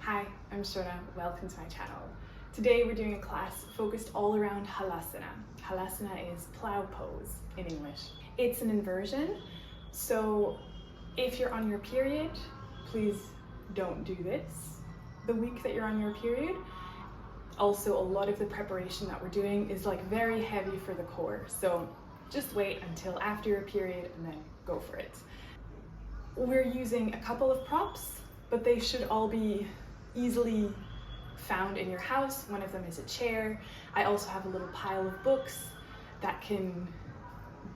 Hi, I'm Shona. Welcome to my channel. Today we're doing a class focused all around Halasana. Halasana is plow pose in English. It's an inversion, so if you're on your period, please don't do this the week that you're on your period. Also, a lot of the preparation that we're doing is very heavy for the core, so just wait until after your period and then go for it. We're using a couple of props, but they should all be easily found in your house. One of them is a chair. I also have a little pile of books that can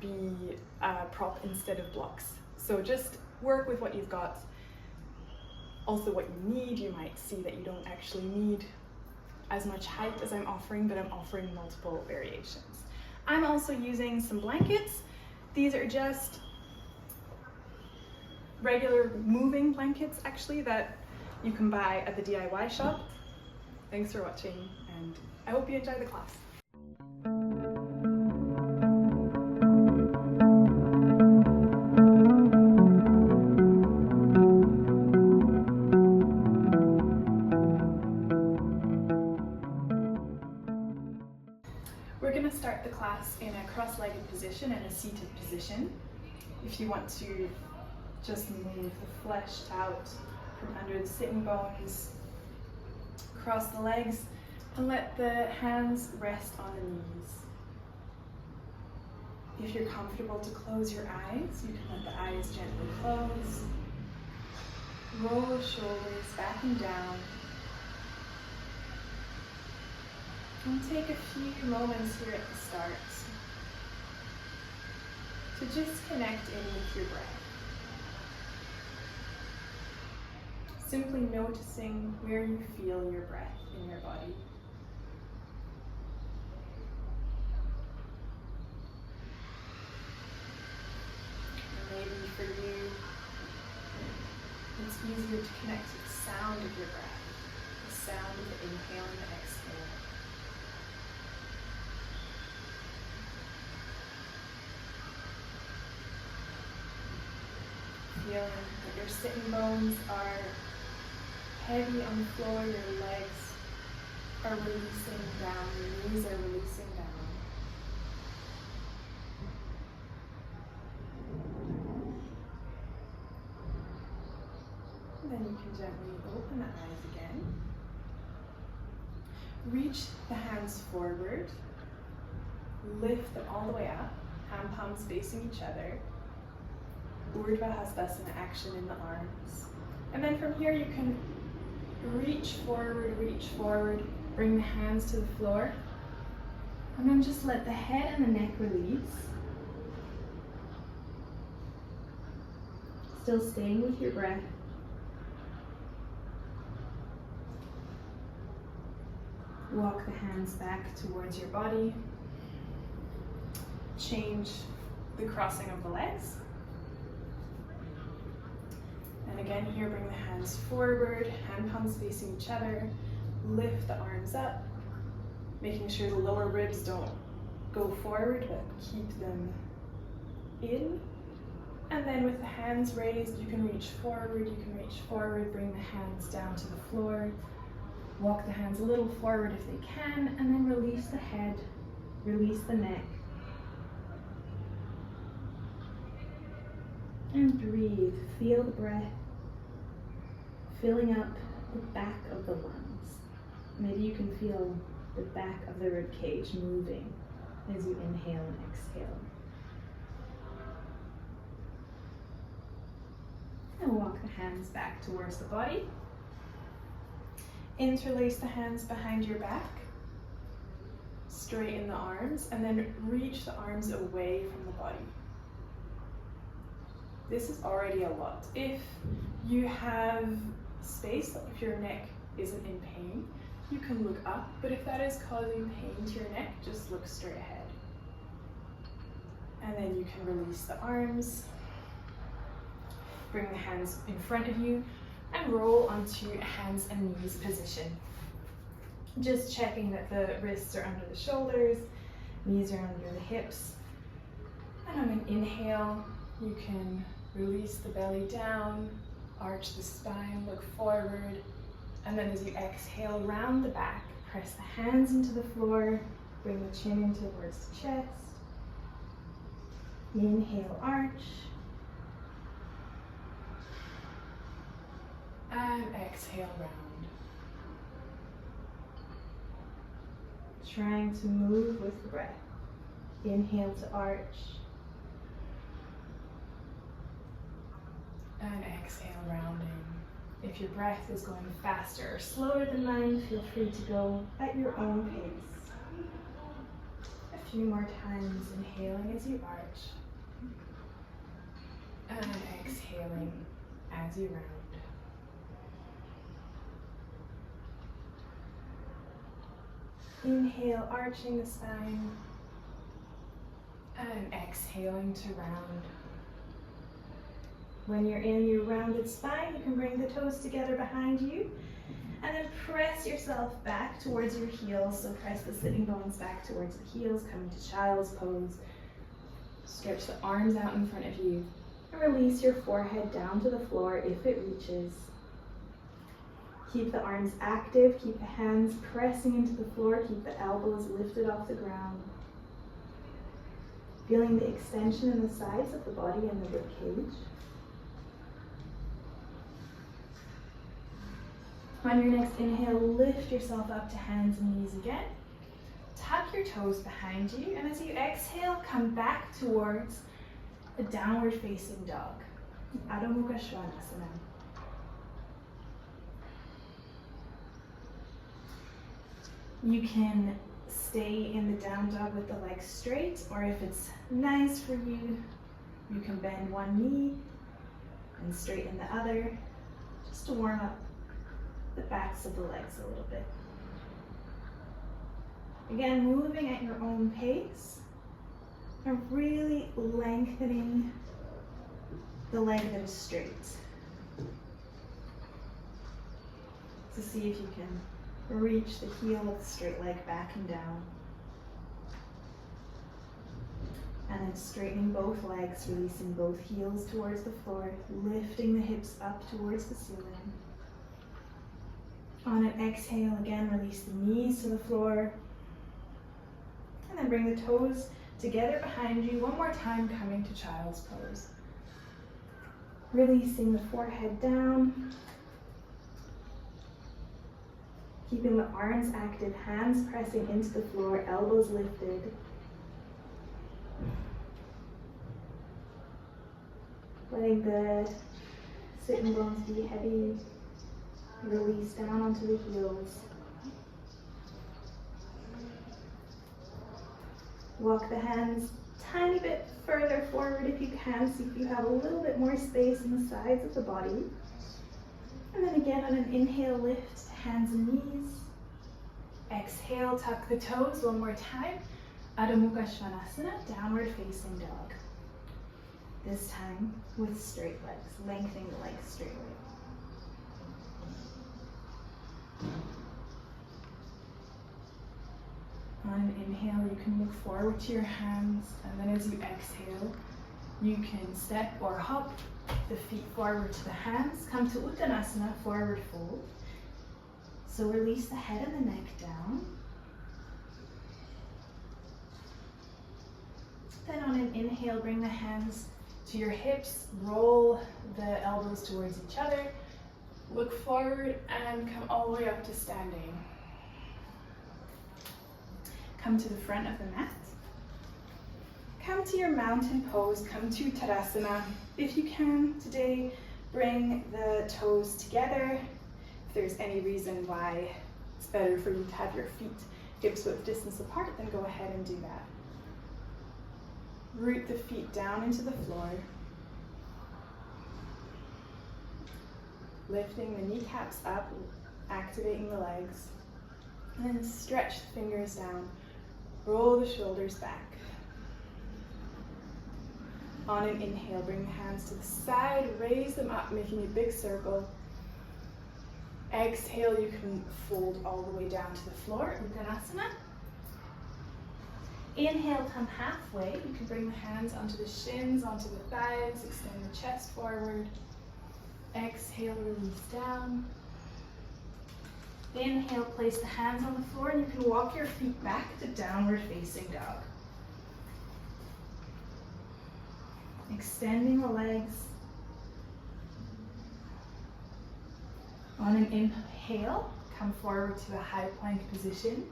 be a prop instead of blocks. So just work with what you've got. Also what you need, you might see that you don't actually need as much height as I'm offering, but I'm offering multiple variations. I'm also using some blankets. These are just regular moving blankets actually that you can buy at the DIY shop. Thanks for watching, and I hope you enjoy the class. We're going to start the class in a cross-legged position and a seated position. If you want to just move the flesh out from under the sitting bones, cross the legs, and let the hands rest on the knees. If you're comfortable to close your eyes, you can let the eyes gently close. Roll the shoulders back and down. And take a few moments here at the start to just connect in with your breath. Simply noticing where you feel your breath in your body. Maybe for you, it's easier to connect to the sound of your breath, the sound of the inhale and the exhale. Feeling that your sitting bones are heavy on the floor, your legs are releasing down, your knees are releasing down. And then you can gently open the eyes again. Reach the hands forward, lift them all the way up, hand palms facing each other. Urdhva Hastasana action in the arms. And then from here you can reach forward, bring the hands to the floor, and then just let the head and the neck release. Still staying with your breath. Walk the hands back towards your body. Change the crossing of the legs. And again here, bring the hands forward, hand palms facing each other, lift the arms up, making sure the lower ribs don't go forward, but keep them in. And then with the hands raised, you can reach forward, bring the hands down to the floor, walk the hands a little forward if they can, and then release the head, release the neck. And breathe, feel the breath filling up the back of the lungs. Maybe you can feel the back of the rib cage moving as you inhale and exhale. And walk the hands back towards the body. Interlace the hands behind your back. Straighten the arms, and then reach the arms away from the body. This is already a lot. If you have space, if your neck isn't in pain, you can look up, but if that is causing pain to your neck, just look straight ahead. And then you can release the arms, bring the hands in front of you, and roll onto hands and knees position. Just checking that the wrists are under the shoulders, knees are under the hips. And on an inhale, you can release the belly down, arch the spine, look forward, And then as you exhale, round the back, press the hands into the floor, bring the chin in towards the chest. Inhale, arch. And exhale, round. Trying to move with the breath. Inhale to arch. And exhale, rounding. If your breath is going faster or slower than mine, feel free to go at your own pace. A few more times, inhaling as you arch. And exhaling as you round. Inhale, arching the spine. And exhaling to round. When you're in your rounded spine, you can bring the toes together behind you and then press yourself back towards your heels. So press the sitting bones back towards the heels, coming to child's pose. Stretch the arms out in front of you and release your forehead down to the floor if it reaches. Keep the arms active, keep the hands pressing into the floor, keep the elbows lifted off the ground. Feeling the extension in the sides of the body and the rib cage. On your next inhale, lift yourself up to hands and knees again. Tuck your toes behind you, and as you exhale, come back towards a downward facing dog. Adho Mukha Svanasana. You can stay in the down dog with the legs straight, or if it's nice for you, you can bend one knee and straighten the other, just to warm up the backs of the legs a little bit. Again, moving at your own pace and really lengthening the leg that is straight. To see if you can reach the heel of the straight leg back and down. And then straightening both legs, releasing both heels towards the floor, lifting the hips up towards the ceiling. On an exhale, again, release the knees to the floor. And then bring the toes together behind you. One more time, coming to child's pose. Releasing the forehead down. Keeping the arms active, hands pressing into the floor, elbows lifted. Letting the sitting bones be heavy. Release down onto the heels. Walk the hands tiny bit further forward if you can, see if you have a little bit more space in the sides of the body. And then again on an inhale, lift hands and knees. Exhale, tuck the toes one more time. Adho Mukha Svanasana, downward facing dog. This time with straight legs, lengthening the legs straight away. On an inhale, you can look forward to your hands, and then as you exhale, you can step or hop the feet forward to the hands. Come to Uttanasana, forward fold. So release the head and the neck down. Then on an inhale, bring the hands to your hips, roll the elbows towards each other, look forward and come all the way up to standing. Come to the front of the mat. Come to your mountain pose, come to Tadasana. If you can today, bring the toes together. If there's any reason why it's better for you to have your feet hips width distance apart, then go ahead and do that. Root the feet down into the floor. Lifting the kneecaps up, activating the legs. And then stretch the fingers down. Roll the shoulders back. On an inhale, bring the hands to the side, raise them up, making a big circle. Exhale, you can fold all the way down to the floor, Uttanasana. Inhale, come halfway. You can bring the hands onto the shins, onto the thighs, extend the chest forward. Exhale, release down. Inhale, place the hands on the floor, and you can walk your feet back to downward facing dog. Extending the legs. On an inhale, come forward to a high plank position.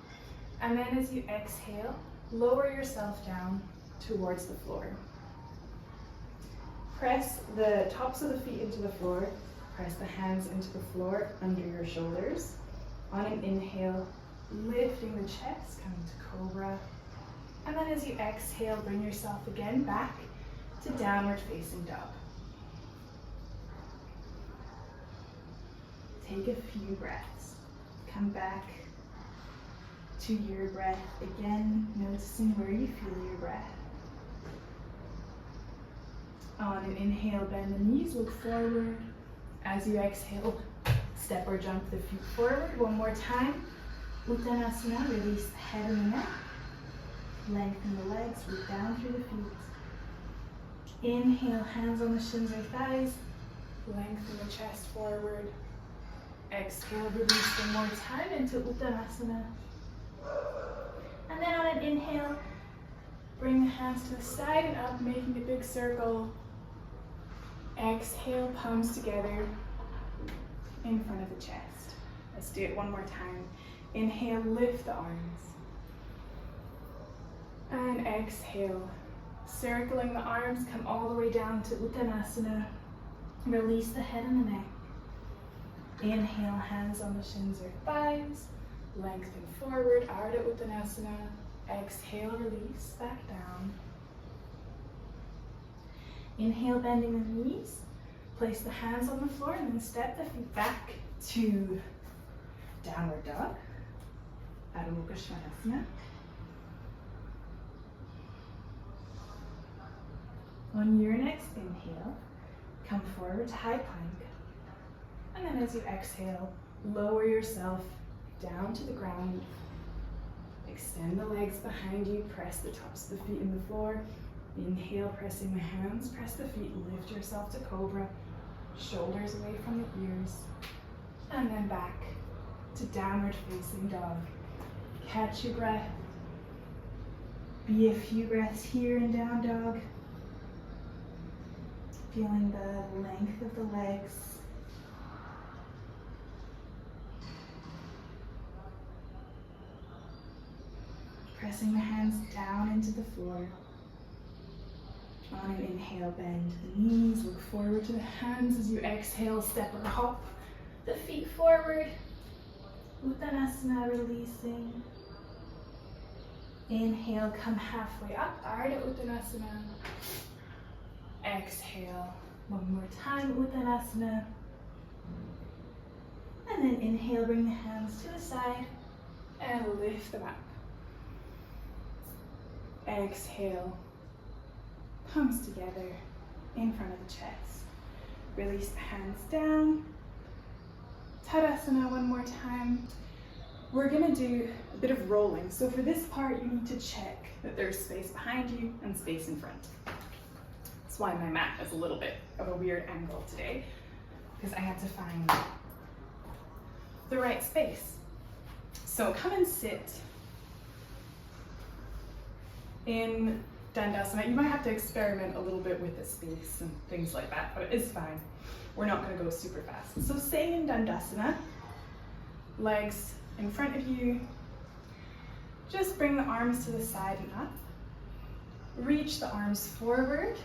And then as you exhale, lower yourself down towards the floor. Press the tops of the feet into the floor. Press the hands into the floor under your shoulders. On an inhale, lifting the chest, coming to cobra. And then as you exhale, bring yourself again back to downward facing dog. Take a few breaths. Come back to your breath again, noticing where you feel your breath. On an inhale, bend the knees, look forward. As you exhale, step or jump the feet forward. One more time. Uttanasana, release the head and the neck. Lengthen the legs, root down through the feet. Inhale, hands on the shins or thighs. Lengthen the chest forward. Exhale, release one more time into Uttanasana. And then on an inhale, bring the hands to the side and up, making a big circle. Exhale, palms together in front of the chest. Let's do it one more time. Inhale, lift the arms. And exhale, circling the arms, come all the way down to Uttanasana. Release the head and the neck. Inhale, hands on the shins or thighs. Lengthen forward, Ardha Uttanasana. Exhale, release, back down. Inhale, bending the knees. Place the hands on the floor and then step the feet back to downward dog. Adho Mukha Svanasana. On your next inhale, come forward to high plank. And then as you exhale, lower yourself down to the ground. Extend the legs behind you, press the tops of the feet in the floor. Inhale, pressing the hands, press the feet, lift yourself to cobra. Shoulders away from the ears. And then back to downward facing dog. Catch your breath. Be a few breaths here in down dog. Feeling the length of the legs. Pressing the hands down into the floor. On an inhale, bend the knees, look forward to the hands. As you exhale, step or hop the feet forward. Uttanasana, releasing. Inhale, come halfway up, Ardha Uttanasana. Exhale, one more time, Uttanasana. And then inhale, bring the hands to the side and lift them up. Exhale, palms together in front of the chest. Release the hands down. Tadasana one more time. We're gonna do a bit of rolling. So for this part, you need to check that there's space behind you and space in front. That's why my mat is a little bit of a weird angle today, because I had to find the right space. So come and sit in Dandasana. You might have to experiment a little bit with the space and things like that, but it's fine. We're not going to go super fast. So stay in Dandasana, legs in front of you. Just bring the arms to the side and up. Reach the arms forward.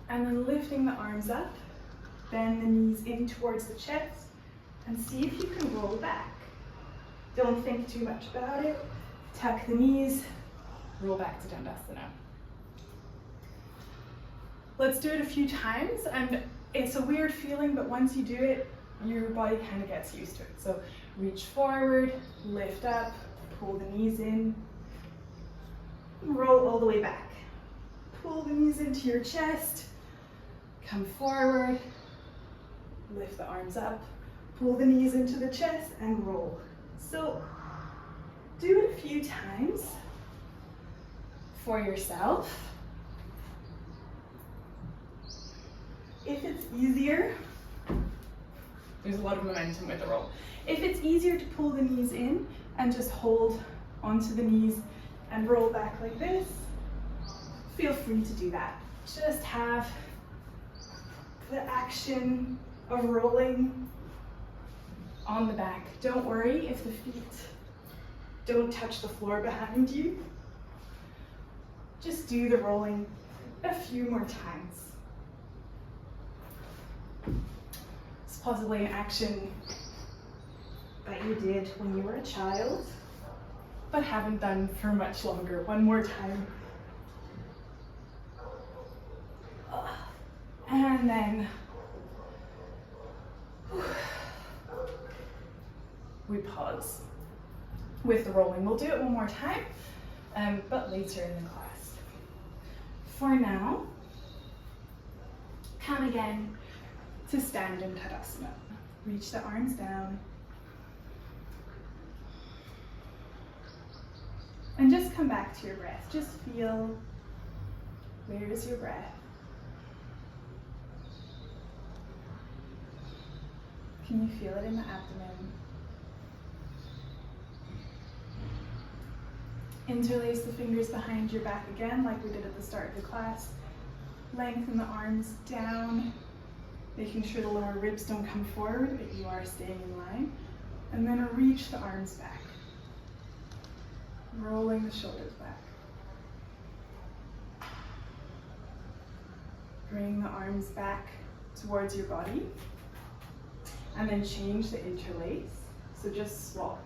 And then lifting the arms up. Bend the knees in towards the chest. And see if you can roll back. Don't think too much about it. Tuck the knees. Roll back to Dandasana. Let's do it a few times, and it's a weird feeling, but once you do it, your body kind of gets used to it. So reach forward, lift up, pull the knees in, roll all the way back. Pull the knees into your chest, come forward, lift the arms up, pull the knees into the chest, and roll. So do it a few times for yourself. If it's easier, There's a lot of momentum with the roll. If it's easier to pull the knees in and just hold onto the knees and roll back like this, feel free to do that. Just have the action of rolling on the back. Don't worry if the feet don't touch the floor behind you. Just do the rolling a few more times. It's possibly an action that you did when you were a child, but haven't done for much longer. One more time. And then we pause with the rolling. We'll do it one more time, but later in the class. For now, come again to stand in Halasana. Reach the arms down. And just come back to your breath. Just feel, where is your breath? Can you feel it in the abdomen? Interlace the fingers behind your back again, like we did at the start of the class. Lengthen the arms down, making sure the lower ribs don't come forward, but you are staying in line. And then reach the arms back. Rolling the shoulders back. Bring the arms back towards your body. And then change the interlace. So just swap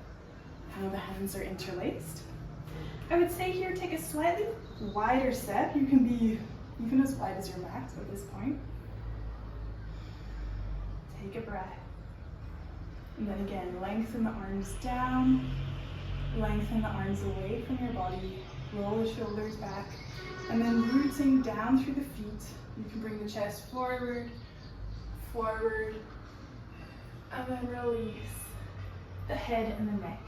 how the hands are interlaced. I would say here, take a slightly wider step. You can be even as wide as your mat at this point. Take a breath. And then again, lengthen the arms down. Lengthen the arms away from your body. Roll the shoulders back. And then rooting down through the feet. You can bring the chest forward, forward, and then release the head and the neck.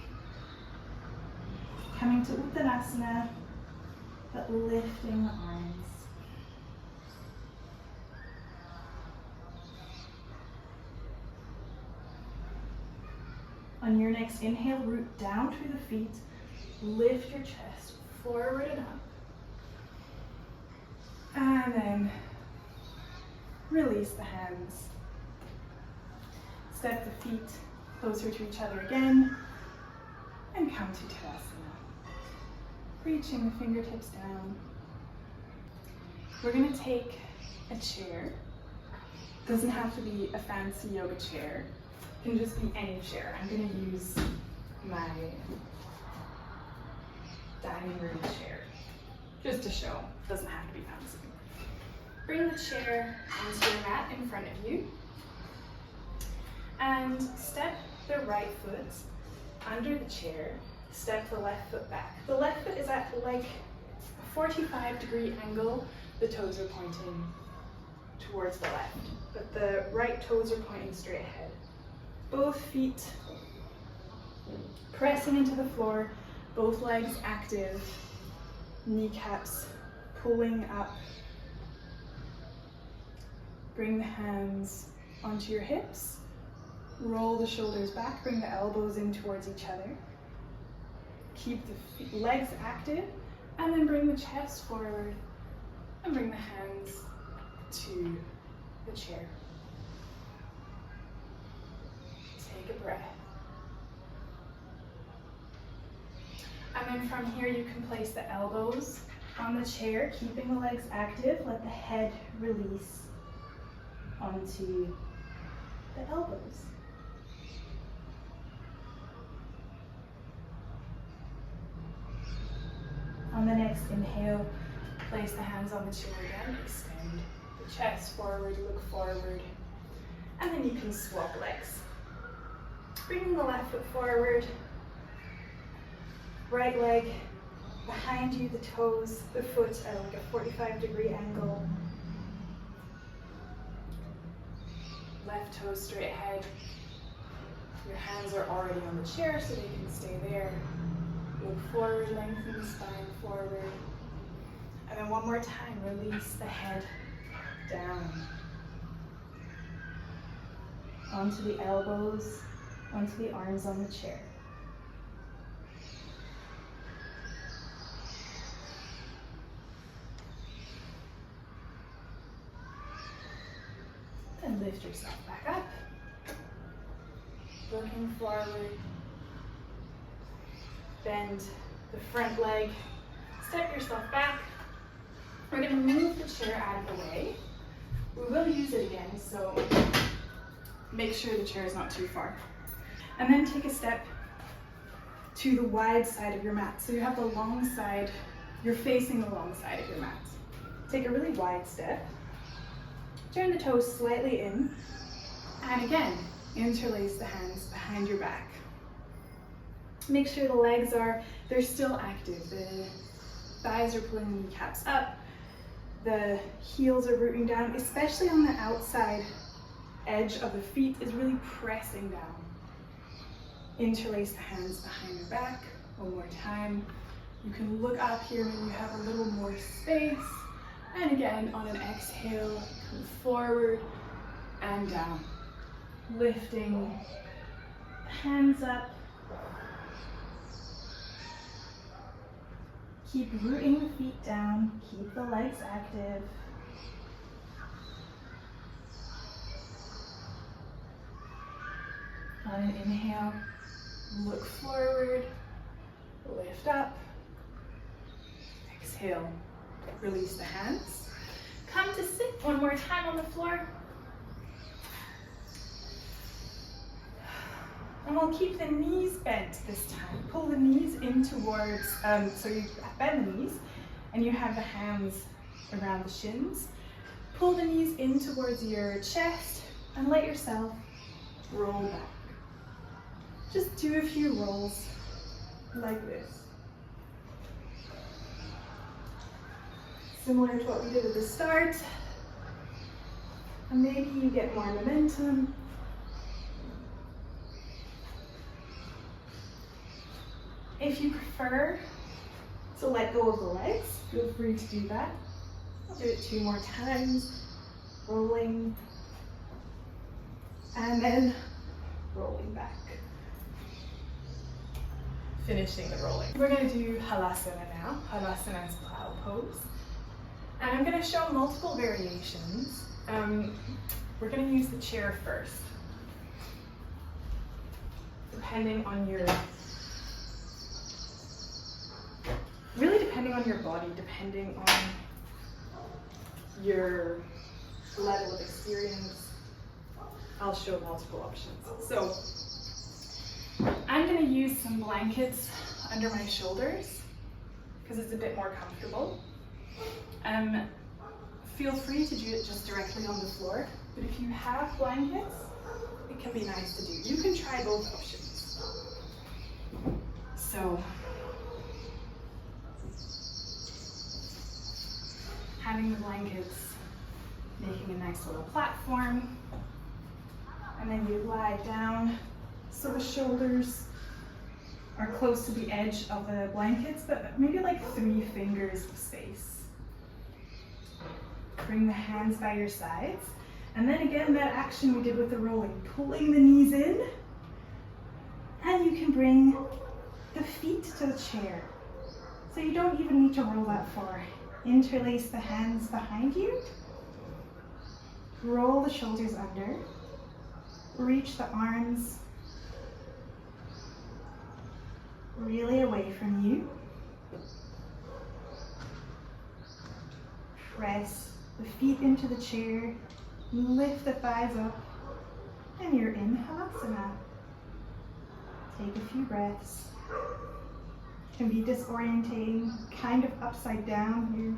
Coming to Uttanasana, but lifting the arms. On your next inhale, root down through the feet, lift your chest forward and up. And then release the hands. Step the feet closer to each other again, and come to Halasana. Reaching the fingertips down. We're going to take a chair. Doesn't have to be a fancy yoga chair. It can just be any chair. I'm going to use my dining room chair, just to show. Doesn't have to be fancy. Bring the chair onto your mat in front of you. And step the right foot under the chair, step the left foot back. The left foot is at like a 45-degree angle. The toes are pointing towards the left, but the right toes are pointing straight ahead. Both feet pressing into the floor, both legs active, kneecaps pulling up. Bring the hands onto your hips. Roll the shoulders back, bring the elbows in towards each other. Keep the legs active, and then bring the chest forward and bring the hands to the chair. Take a breath. And then from here you can place the elbows on the chair, keeping the legs active. Let the head release onto the elbows. On the next inhale, place the hands on the chair again, extend the chest forward, look forward, and then you can swap legs. Bringing the left foot forward, right leg behind you, the toes, the foot at like a 45-degree angle. Left toe straight ahead. Your hands are already on the chair, so they can stay there. Look forward, lengthen the spine forward. And then one more time, release the head down. onto the elbows, onto the arms on the chair. And lift yourself back up. Looking forward. Bend the front leg. Step yourself back. We're going to move the chair out of the way. We will use it again, so make sure the chair is not too far. And then take a step to the wide side of your mat. So you have the long side, you're facing the long side of your mat. Take a really wide step. Turn the toes slightly in. And again, interlace the hands behind your back. Make sure the legs they're still active. The thighs are pulling the kneecaps up. The heels are rooting down, especially on the outside edge of the feet is really pressing down. Interlace the hands behind your back. One more time. You can look up here when you have a little more space. And again, on an exhale, come forward and down. Lifting the hands up. Keep rooting the feet down. Keep the legs active. On an inhale, look forward, lift up. Exhale, release the hands. Come to sit one more time on the floor. And we'll keep the knees bent this time. Pull the knees in towards, so you bend the knees and you have the hands around the shins. Pull the knees in towards your chest and let yourself roll back. Just do a few rolls like this. Similar to what we did at the start. And maybe you get more momentum. If you prefer to let go of the legs, feel free to do that. I'll do it 2 more times. Rolling. And then rolling back. Finishing the rolling. We're going to do Halasana now. Halasana is plow pose. And I'm going to show multiple variations. We're going to use the chair first. Depending on your body, depending on your level of experience, I'll show multiple options. So I'm going to use some blankets under my shoulders because it's a bit more comfortable. Feel free to do it just directly on the floor, but if you have blankets, it can be nice to do. You can try both options. So having the blankets, making a nice little platform, and then you lie down so the shoulders are close to the edge of the blankets, but maybe like 3 fingers of space. Bring the hands by your sides, and then again that action we did with the rolling, pulling the knees in, and you can bring the feet to the chair. So you don't even need to roll that far. Interlace the hands behind you, roll the shoulders under, reach the arms really away from you. Press the feet into the chair, lift the thighs up, and you're in Halasana. Take a few breaths. Can be disorientating, kind of upside down here.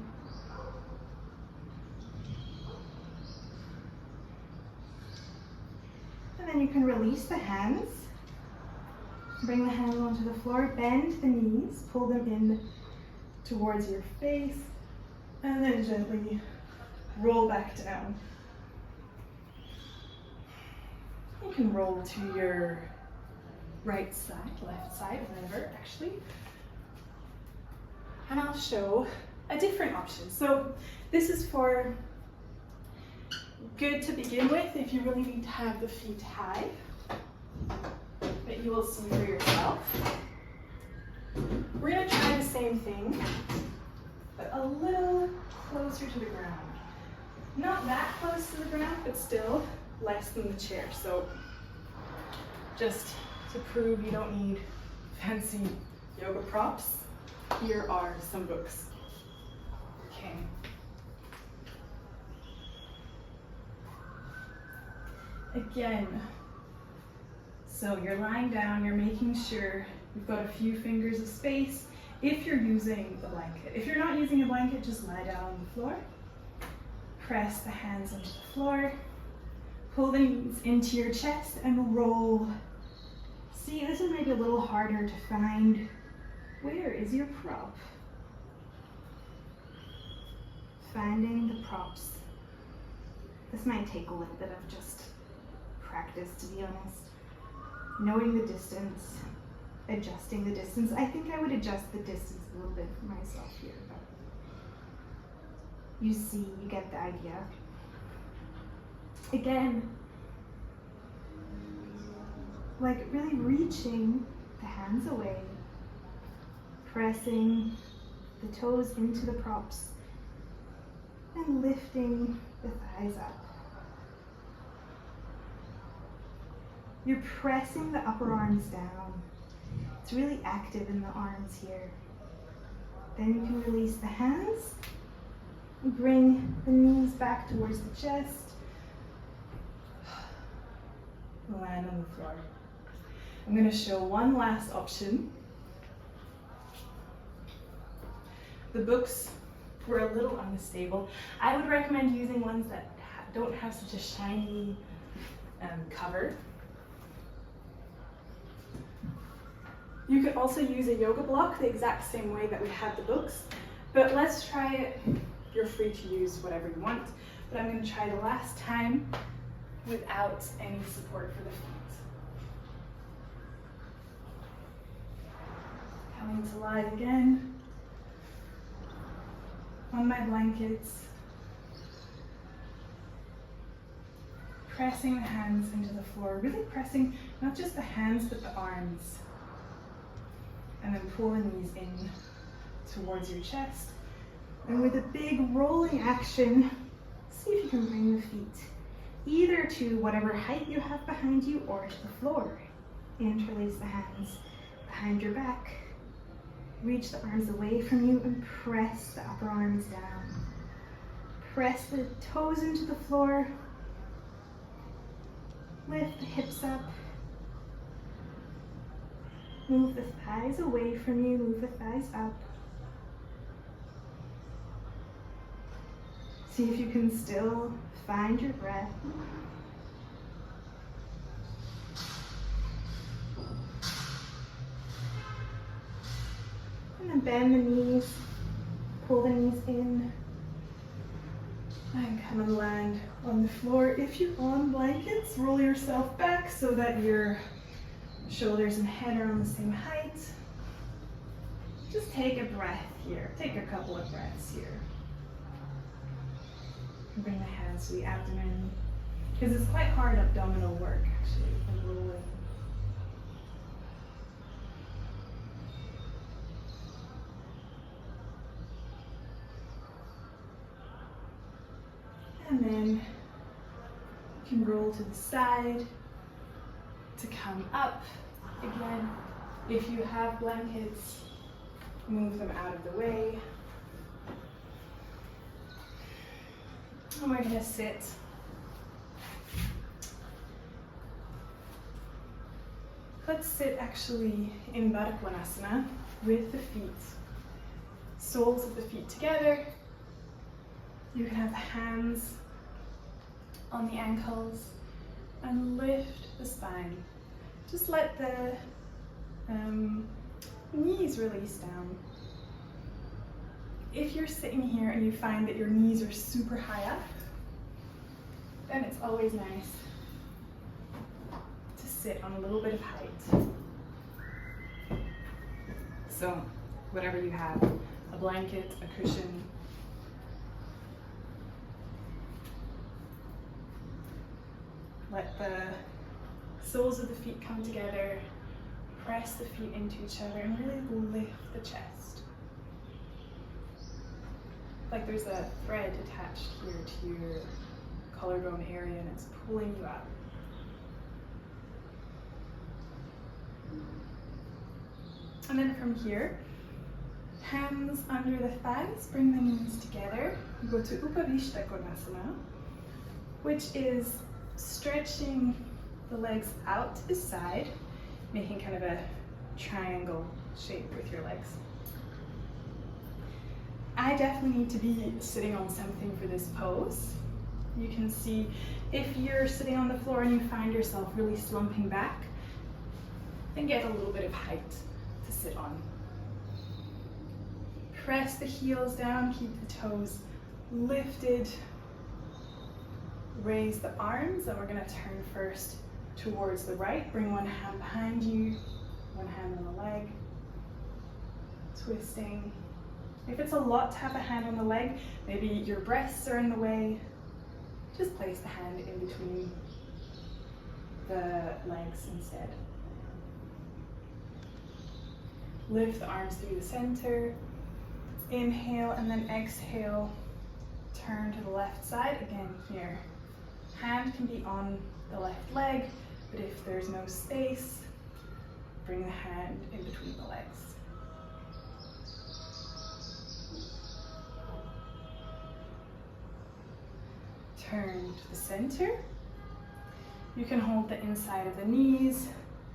And then you can release the hands. Bring the hands onto the floor, bend the knees, pull them in towards your face, and then gently roll back down. You can roll to your right side, left side, whatever actually. And I'll show a different option. So this is for good to begin with if you really need to have the feet high, but you will see for yourself. We're going to try the same thing, but a little closer to the ground. Not that close to the ground, but still less than the chair. So just to prove you don't need fancy yoga props, here are some books. Okay. Again, so you're lying down, you're making sure you've got a few fingers of space if you're using the blanket. If you're not using a blanket, just lie down on the floor. Press the hands into the floor. Pull the knees into your chest and roll. See, this is maybe a little harder to find. Where is your prop? Finding the props. This might take a little bit of just practice, to be honest. Knowing the distance, adjusting the distance. I think I would adjust the distance a little bit for myself here, but you see, you get the idea. Again, like really reaching the hands away, pressing the toes into the props, and lifting the thighs up. You're pressing the upper arms down. It's really active in the arms here. Then you can release the hands and bring the knees back towards the chest. Land on the floor. I'm going to show one last option. The books were a little unstable. I would recommend using ones that don't have such a shiny cover. You could also use a yoga block the exact same way that we had the books, but let's try it. You're free to use whatever you want, but I'm going to try the last time without any support for the feet. Coming to lie again on my blankets, pressing the hands into the floor, really pressing not just the hands but the arms, and then pull the knees in towards your chest. And with a big rolling action, see if you can bring the feet either to whatever height you have behind you or to the floor. Interlace the hands behind your back. Reach the arms away from you and press the upper arms down. Press the toes into the floor. Lift the hips up. Move the thighs away from you, move the thighs up. See if you can still find your breath. And then bend the knees, pull the knees in, and come and land on the floor. If you're on blankets, roll yourself back so that your shoulders and head are on the same height. Just take a breath here. Take a couple of breaths here. Bring the hands to the abdomen, because it's quite hard abdominal work actually, and rolling. And then you can roll to the side to come up. Again, if you have blankets, move them out of the way. And we're going to sit. Let's sit actually in Asana with the feet, soles of the feet together. You can have the hands on the ankles and lift the spine. Just let the knees release down. If you're sitting here and you find that your knees are super high up, then it's always nice to sit on a little bit of height. So, whatever you have, a blanket, a cushion. soles of the feet come together, press the feet into each other and really lift the chest. Like there's a thread attached here to your collarbone area and it's pulling you up. And then from here, hands under the thighs, bring the knees together. You go to Upavishta Konasana, which is stretching the legs out to the side, making kind of a triangle shape with your legs. I definitely need to be sitting on something for this pose. You can see if you're sitting on the floor and you find yourself really slumping back, then get a little bit of height to sit on. Press the heels down, keep the toes lifted. Raise the arms, and we're going to turn first towards the right. Bring one hand behind you, one hand on the leg. Twisting. If it's a lot to have a hand on the leg, maybe your breasts are in the way, just place the hand in between the legs instead. Lift the arms through the center. Inhale and then exhale. Turn to the left side again here. Hand can be on the left leg, but if there's no space, bring the hand in between the legs. Turn to the center. You can hold the inside of the knees,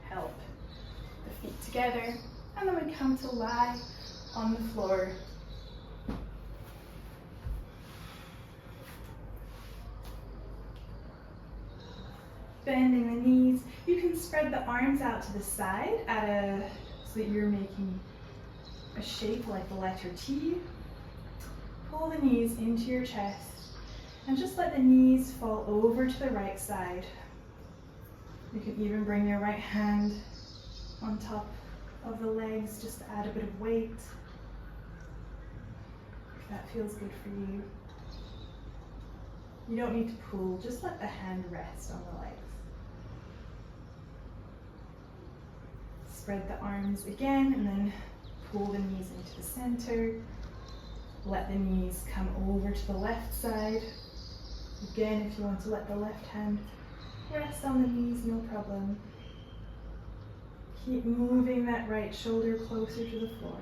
help the feet together, and then we come to lie on the floor. Bending the knees. You can spread the arms out to the side so that you're making a shape like the letter T. Pull the knees into your chest and just let the knees fall over to the right side. You can even bring your right hand on top of the legs just to add a bit of weight. If that feels good for you. You don't need to pull, just let the hand rest on the legs. Spread the arms again and then pull the knees into the center. Let the knees come over to the left side. Again, if you want to let the left hand rest on the knees, no problem. Keep moving that right shoulder closer to the floor.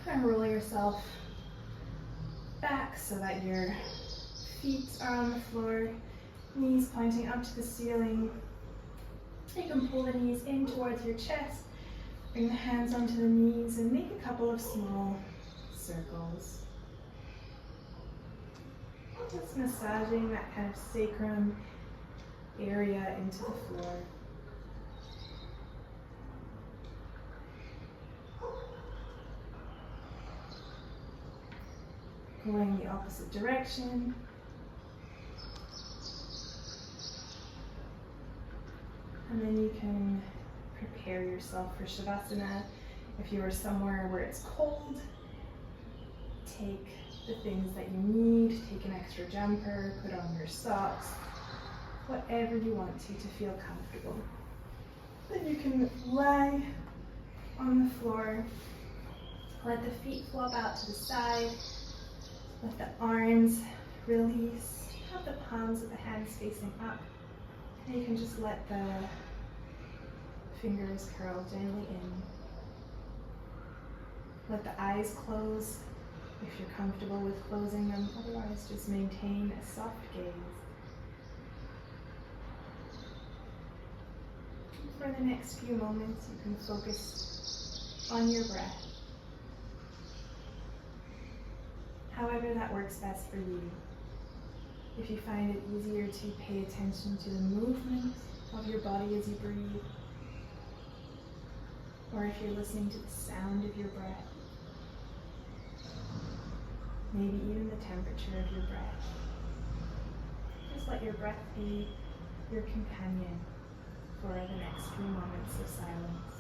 And roll yourself back so that your feet are on the floor, knees pointing up to the ceiling. You can pull the knees in towards your chest, bring the hands onto the knees and make a couple of small circles. Just massaging that kind of sacrum area into the floor. Going the opposite direction. And then you can prepare yourself for Shavasana. If you are somewhere where it's cold, take the things that you need. Take an extra jumper, put on your socks, whatever you want to feel comfortable. Then you can lie on the floor. Let the feet flop out to the side. Let the arms release. Have the palms of the hands facing up. And you can just let the fingers curl gently in. Let the eyes close if you're comfortable with closing them. Otherwise, just maintain a soft gaze. For the next few moments, you can focus on your breath. However that works best for you. If you find it easier to pay attention to the movement of your body as you breathe, or if you're listening to the sound of your breath, maybe even the temperature of your breath, just let your breath be your companion for the next few moments of silence.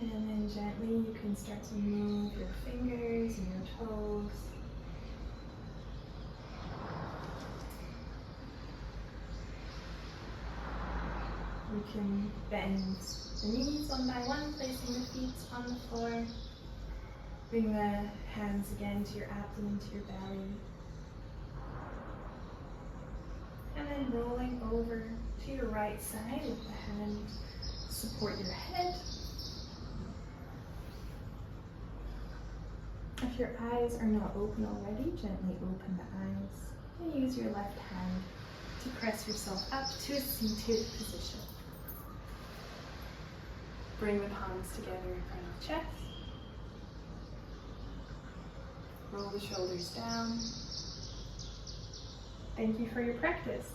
And then gently you can start to move your fingers and your toes. You can bend the knees one by one, placing the feet on the floor. Bring the hands again to your abdomen, to your belly. And then rolling over to your right side with the hand. Support your head. If your eyes are not open already, gently open the eyes. And use your left hand to press yourself up to a seated position. Bring the palms together in front of the chest. Roll the shoulders down. Thank you for your practice.